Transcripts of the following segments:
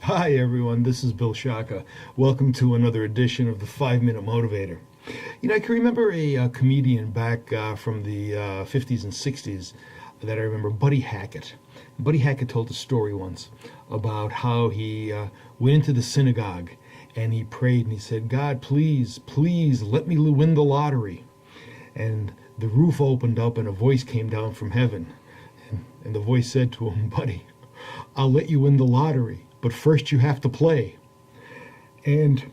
Hi everyone, this is Bill Shaka. Welcome to another edition of the 5 Minute Motivator. I can remember a comedian back from the 50s and 60s that I remember, Buddy Hackett. Buddy Hackett told a story once about how he went into the synagogue and he prayed and he said, God, please, please let me win the lottery. And the roof opened up and a voice came down from heaven. And the voice said to him, Buddy, I'll let you win the lottery, but first you have to play. And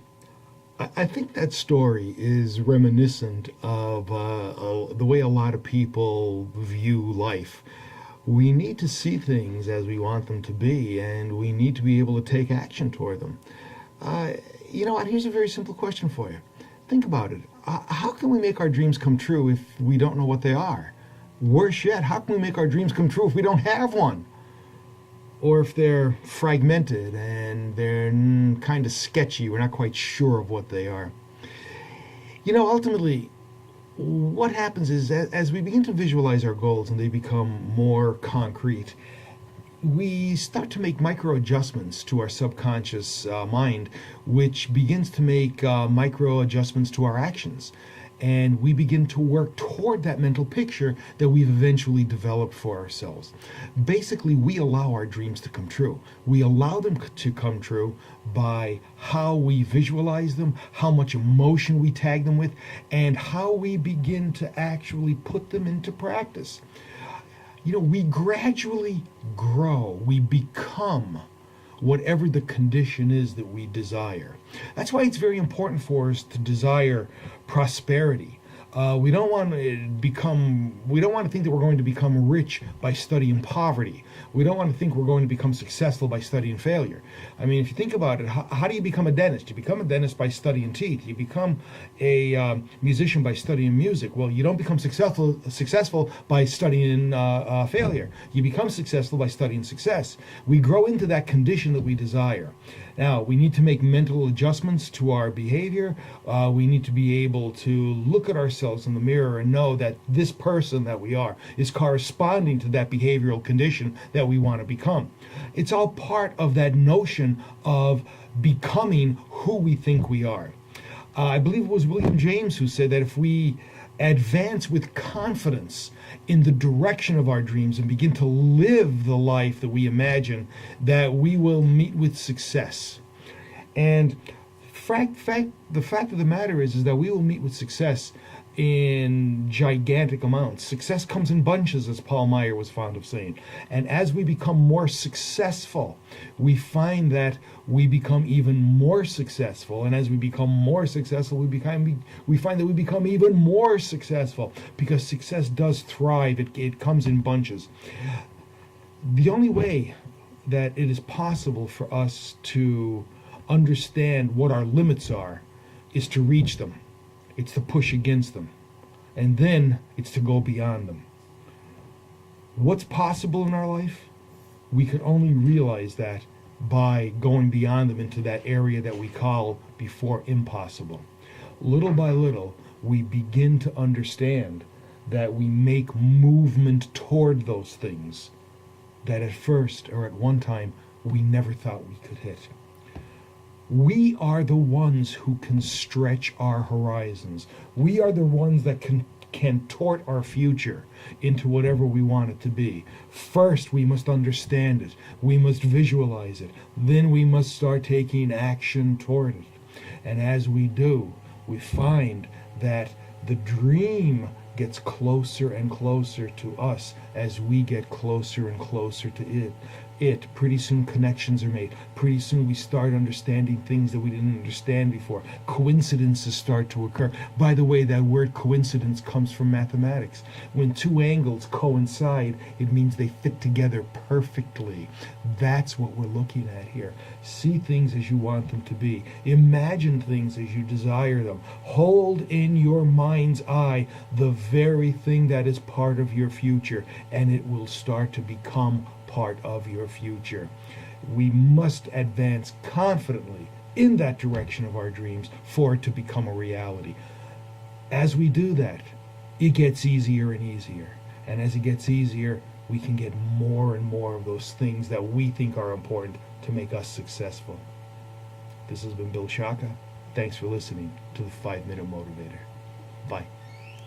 I think that story is reminiscent of the way a lot of people view life. We need to see things as we want them to be, and we need to be able to take action toward them. You know what? Here's a very simple question for you. Think about it. How can we make our dreams come true if we don't know what they are? Worse yet, how can we make our dreams come true if we don't have one? Or if they're fragmented and they're kind of sketchy, we're not quite sure of what they are. Ultimately, what happens is as we begin to visualize our goals and they become more concrete, we start to make micro adjustments to our subconscious mind, which begins to make micro adjustments to our actions. And we begin to work toward that mental picture that we've eventually developed for ourselves. Basically, we allow our dreams to come true. We allow them to come true by how we visualize them, how much emotion we tag them with, and how we begin to actually put them into practice. We gradually grow. We become whatever the condition is that we desire. That's why it's very important for us to desire prosperity. We don't want to think that we're going to become rich by studying poverty. We don't want to think we're going to become successful by studying failure. I mean, if you think about it, how do you become a dentist? You become a dentist by studying teeth. You become a musician by studying music. Well, you don't become successful by studying failure. You become successful by studying success. We grow into that condition that we desire. Now, we need to make mental adjustments to our behavior. We need to be able to look at ourselves in the mirror and know that this person that we are is corresponding to that behavioral condition that we want to become. It's all part of that notion of becoming who we think we are. I believe it was William James who said that if we advance with confidence in the direction of our dreams and begin to live the life that we imagine, that we will meet with success. And the fact of the matter is that we will meet with success in gigantic amounts. Success comes in bunches, as Paul Meyer was fond of saying. And as we become more successful, we find that we become even more successful. And as we become more successful, we find that we become even more successful, because success does thrive. It comes in bunches. The only way that it is possible for us to understand what our limits are is to reach them. It's to push against them. And then it's to go beyond them. What's possible in our life? We could only realize that by going beyond them into that area that we call before impossible. Little by little, we begin to understand that we make movement toward those things that at first or at one time we never thought we could hit. We are the ones who can stretch our horizons. We are the ones that can contort our future into whatever we want it to be. First, we must understand it. We must visualize it. Then we must start taking action toward it. And as we do, we find that the dream gets closer and closer to us as we get closer and closer to it. Pretty soon connections are made. Pretty soon we start understanding things that we didn't understand before. Coincidences start to occur. By the way, that word coincidence comes from mathematics. When two angles coincide, it means they fit together perfectly. That's what we're looking at here. See things as you want them to be. Imagine things as you desire them. Hold in your mind's eye the very thing that is part of your future, and it will start to become part of your future. We must advance confidently in that direction of our dreams for it to become a reality. As we do that, it gets easier and easier. And as it gets easier, we can get more and more of those things that we think are important to make us successful. This has been Bill Shaka. Thanks for listening to the 5 Minute Motivator. Bye.